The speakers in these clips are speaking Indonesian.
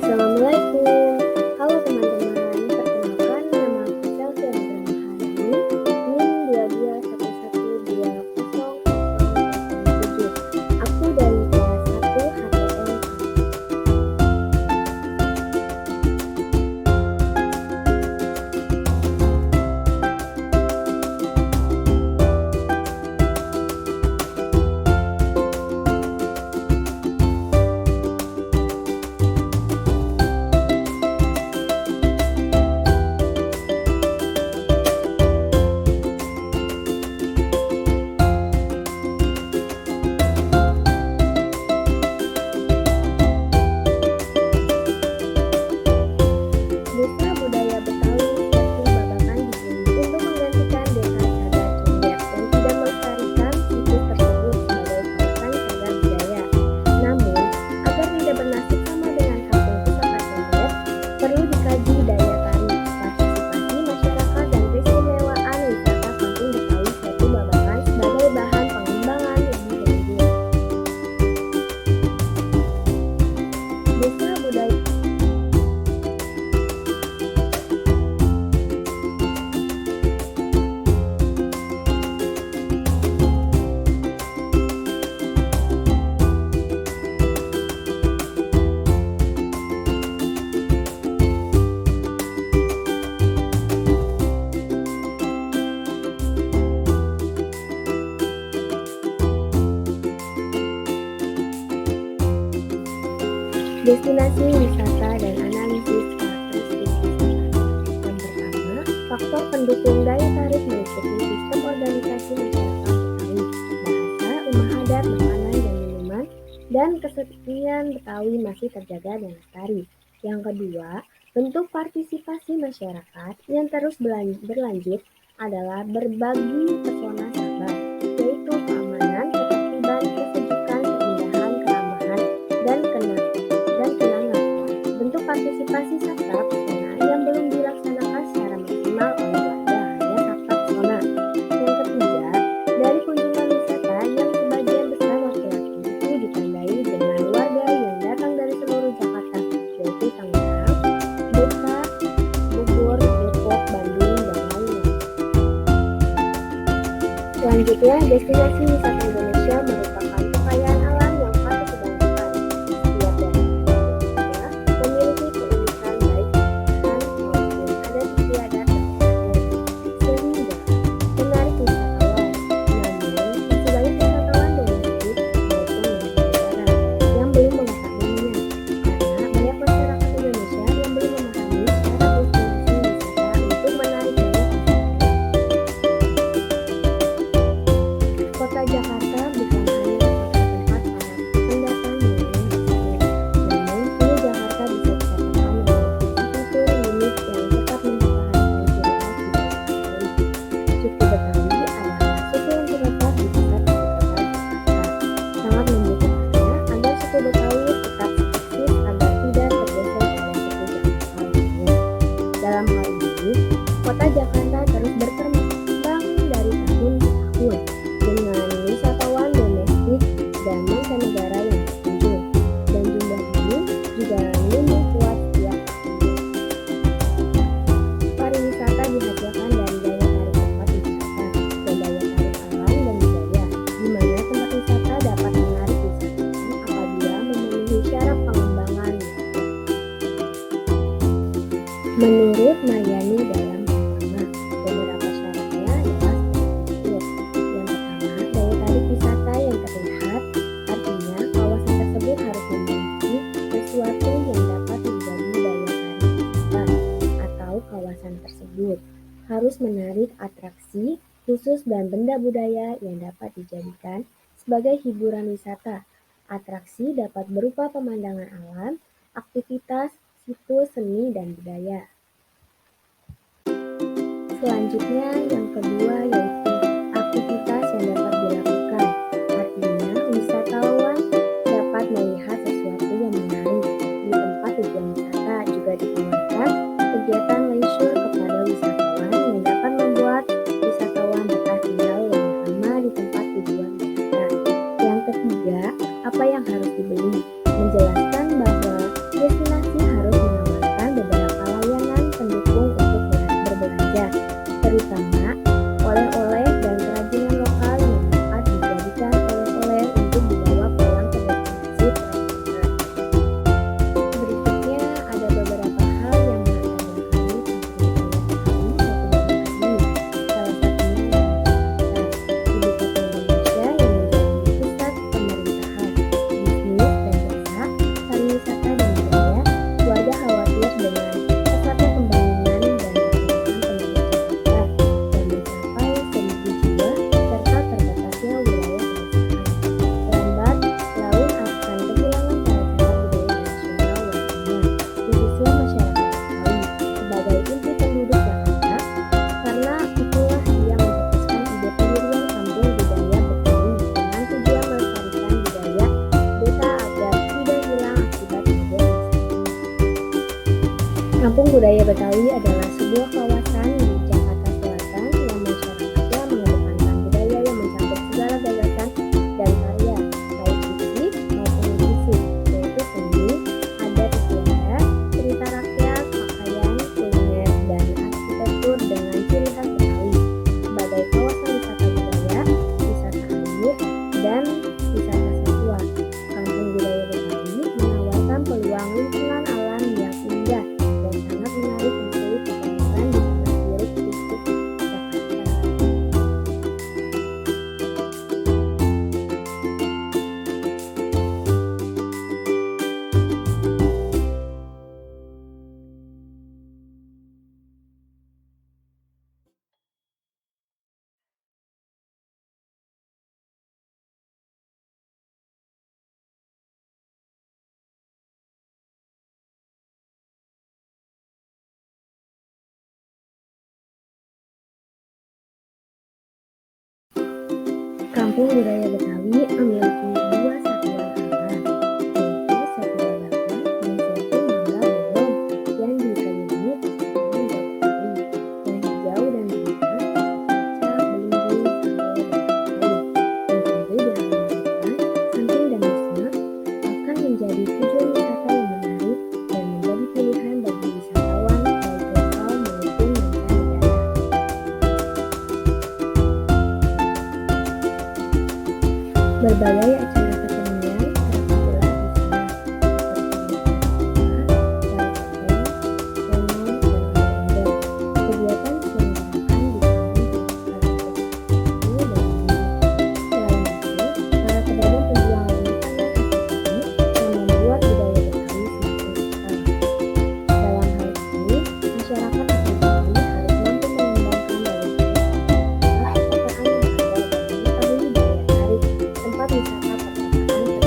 Assalamualaikum. Halo teman-teman, perkenalkan nama aku Chelsea Abraham Harani, NIM 2211200007. Aku dari kelas 1 HTM. Desa Budaya Betawi Satu Babakan dibuat untuk menggantikan Desa Cagar Condet dan tidak melestarikan situs tersebut sebagai kawasan cagar budaya. Namun, agar tidak bernasib sama dengan kampung Pusaka Condet, perlu dikaji daya tarik, partisipasi masyarakat dan keistimewaan wisata kampung Betawi Satu Babakan sebagai bahan pengembangan lebih lanjut. Desa Budaya Destinasi wisata dan analisis karakteristik wisata. Yang pertama, faktor pendukung daya tarik meliputi sistem organisasi masyarakat Betawi, bahasa, rumah adat, makanan dan minuman, dan kesenian Betawi masih terjaga dan lestari. Yang kedua, bentuk partisipasi masyarakat yang terus berlanjut adalah berbagi pesona sahabat, yaitu keamanan, ketertiban, kesejukan, keindahan, keramahan, dan kenangan. Bentuk partisipasi sabta pesona yang belum dilaksanakan secara maksimal oleh warga hanya sabta pesona. Yang ketiga, dari kunjungan wisata yang sebagian besar laki-laki itu ditandai dengan warga yang datang dari seluruh Jakarta, yaitu Tangerang, Depok, Bogor, Depok, Bandung, dan lainnya. Selanjutnya, destinasi wisata Indonesia merupakan kekayaan alam yang patut dibanggakan. Setiap daerah memiliki keunikan baik maupun adat istiadat sehingga menarik wisatawan. Namun, masih banyak wisatawan domestik maupun mancanegara yang belum mengetahuinya karena banyak masyarakat Indonesia yang belum memahami syarat destinasi wisata untuk menarik banyak wisatawan. Kota Jakarta bukan hanya tempat para pendatang mengunjungi wisatanya, namun kini Jakarta bisa dikatakan memiliki fitur unik yang tetap mempertahankan ciri khas budaya Betawi. Suku Betawi adalah suku yang terletak di pusat ibu kota Jakarta. Sangat membutuhkannya agar suku Betawi tetap eksis agar tidak tergeser oleh suku Jakarta lainnya. Dalam hal ini, kota Jakarta terus berkembang dari tahun ke tahun dengan wisatawan domestik dan mancanegara yang berkunjung, dan jumlah ini juga menumbuh kuat setiap tahunnya. Pariwisata dihasilkan dari daya tarik tempat wisata dan daya tarik alam dan budaya, di mana tempat wisata dapat menarik wisatawan apabila memenuhi syarat pengembangan wisata. Menurut Mariani dalam Pertama, beberapa syaratnya adalah sebagai berikut. Yang pertama, daya tarik wisata yang terlihat, artinya kawasan tersebut harus memiliki sesuatu yang dapat menjadi daya tarik wisata, atau kawasan tersebut harus menarik atraksi khusus dan benda budaya yang dapat dijadikan sebagai hiburan wisata. Atraksi dapat berupa pemandangan alam, aktivitas, situs seni dan budaya. Selanjutnya, yang kedua yaitu aktivitas yang dapat dilakukan. Artinya, wisatawan dapat melihat sesuatu yang menarik. Di tempat tujuan wisata juga ditawarkan kegiatan leisure kepada wisatawan yang dapat membuat wisatawan betah tinggal lebih lama di tempat tujuan wisata. Yang ketiga, apa yang harus dibeli? Menjelaskan bahwa destinasi budaya Betawi adalah sebuah kawasan di Jakarta Selatan yang masyarakatnya mengedepankan budaya yang mencakup segala gagasan dan karya, baik fisik maupun non-fisik, yaitu seni, adat istiadat, cerita rakyat, pakaian, kuliner, dan arsitektur dengan ciri khas Betawi. Sebagai kawasan wisata budaya, wisata air, dan wisata satwa, Kampung Budaya Betawi menawarkan peluang lingkungan alam yang indah dan sangat menarik untuk ditemukan di tengah hiruk-pikuk Jakarta. Kampung Budaya Betawi memiliki dua satuan alam, yaitu Satuan Bakan dan Suatu Mangga Bolong yang dikelilingi pepohonan Betawi yang hijau dan rindang, cacak, belimbing, sampai dan lain. Dan tentu di halaman depan, Samping dan Wisma akan menjadi tujuan wisata yang menarik dan menjadi pilihan bagi wisatawan baik lokal maupun mancanegara. Berbagai acara kesenian tersebar di sana, seperti lenong, dan kegiatan diselenggarakan di kampung dan selain itu, para pedagang penjual sangat asik yang membuat budaya Betawi semakin kental. Dalam hal ini, masyarakat asli Betawi harus mampu mengembangkan daya tarik perkotaan yang ada dan mengetahui daya tarik tempat wisata perkotaan tersebut.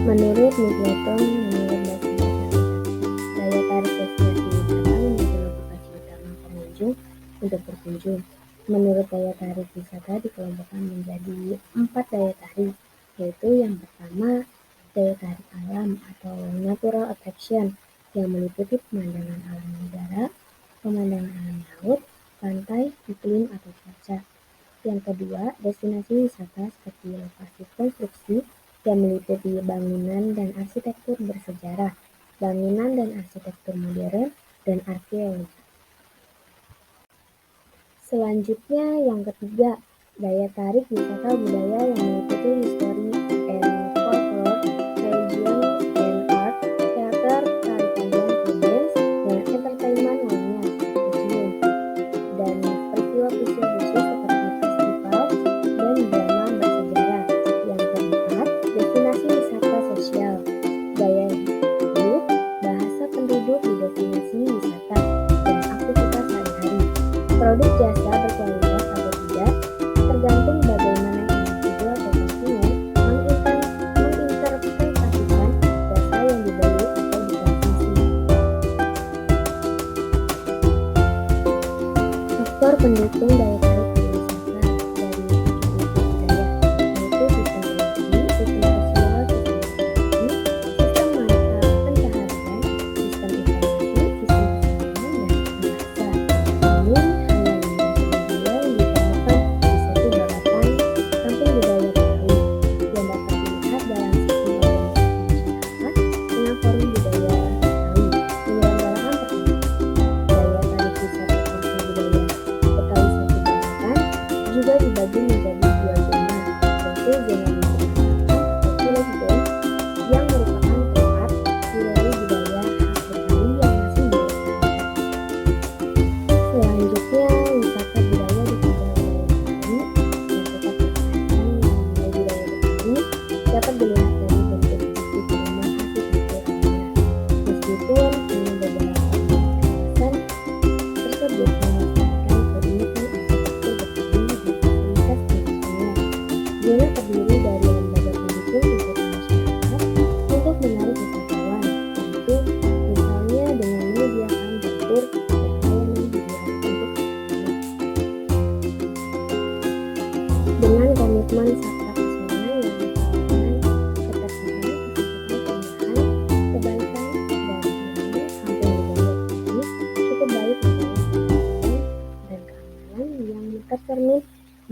Menurut Newton, daya tarik destinasi wisata menjadi lokasi utama pengunjung untuk berkunjung. Menurut daya tarik wisata dikelompokkan menjadi 4 daya tarik, yaitu yang pertama, daya tarik alam atau natural attraction yang meliputi pemandangan alam udara, pemandangan alam laut, pantai, iklim atau cuaca. Yang kedua, destinasi wisata seperti lokasi konstruksi yang meliputi bangunan dan arsitektur bersejarah, bangunan dan arsitektur modern, dan arkeologi. Selanjutnya, yang ketiga, daya tarik wisata budaya yang meliputi history and folklore, religion and art, teater, tari tarian, dance, dan entertainment lainnya, museum, dan peristiwa-peristiwa khusus seperti festival dan drama bersejarah. Yang keempat, destinasi wisata sosial, gaya hidup, bahasa penduduk di destinasi wisata, dan aktivitas sehari-hari. Produk jasa berkualitas atau tidak, tergantung bagaimana individu atau konsumen menginterpretasikan jasa yang dibeli atau dikonsumsi. Faktor pendukung daya tarik pariwisata dari segi budaya, yaitu sistem energi, sistem sosial, sistem ekonomi, sistem mata pencaharian, sistem informasi, sistem kesehatan, dan bahasa. Namun, hanya 5 budaya yang ditemukan di satu gagasan Kampung Budaya Betawi yang dapat dilihat dalam sistem organisasi masyarakat dengan forum budaya Betawi,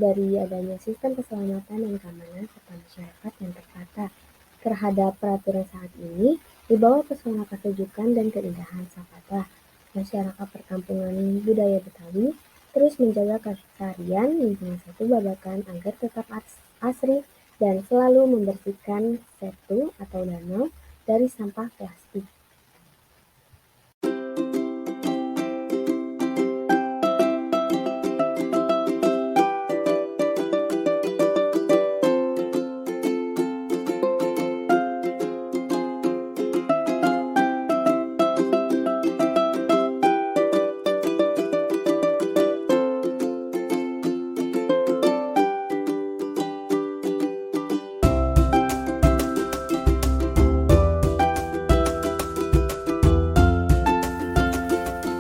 dari adanya sistem keselamatan dan keamanan serta masyarakat yang tertata terhadap peraturan saat ini, di bawah pesona kesejukan dan keindahan Sapata, masyarakat perkampungan budaya Betawi terus menjaga kelestarian lingkungan Setu Babakan agar tetap asri dan selalu membersihkan setu atau danau dari sampah plastik.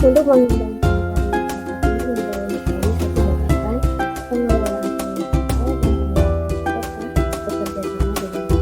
Untuk mengembangkan pariwisata di wilayah Betawi Setu Babakan, pengelolaan pariwisata dan pemerintah kota bekerja sama dengan masyarakat.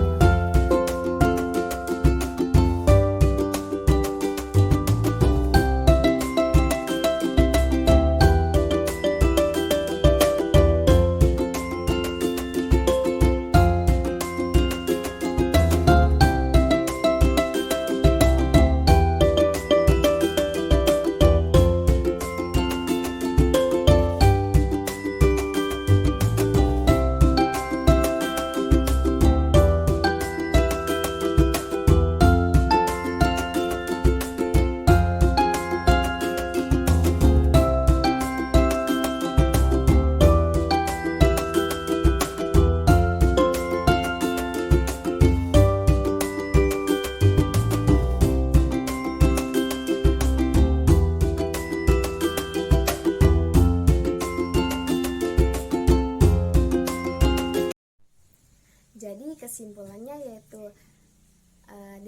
Jadi kesimpulannya yaitu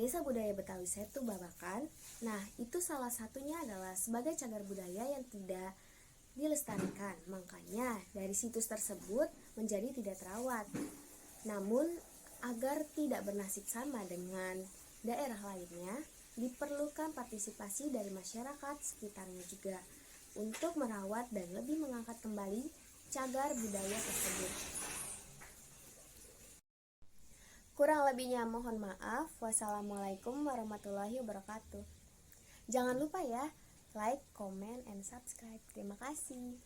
Desa Budaya Betawi Setu Babakan. Nah, itu salah satunya adalah sebagai cagar budaya yang tidak dilestarikan. Makanya dari situs tersebut menjadi tidak terawat. Namun agar tidak bernasib sama dengan daerah lainnya, diperlukan partisipasi dari masyarakat sekitarnya juga untuk merawat dan lebih mengangkat kembali cagar budaya tersebut. Kurang lebihnya mohon maaf. Wassalamualaikum warahmatullahi wabarakatuh. Jangan lupa ya, like, comment, and subscribe. Terima kasih.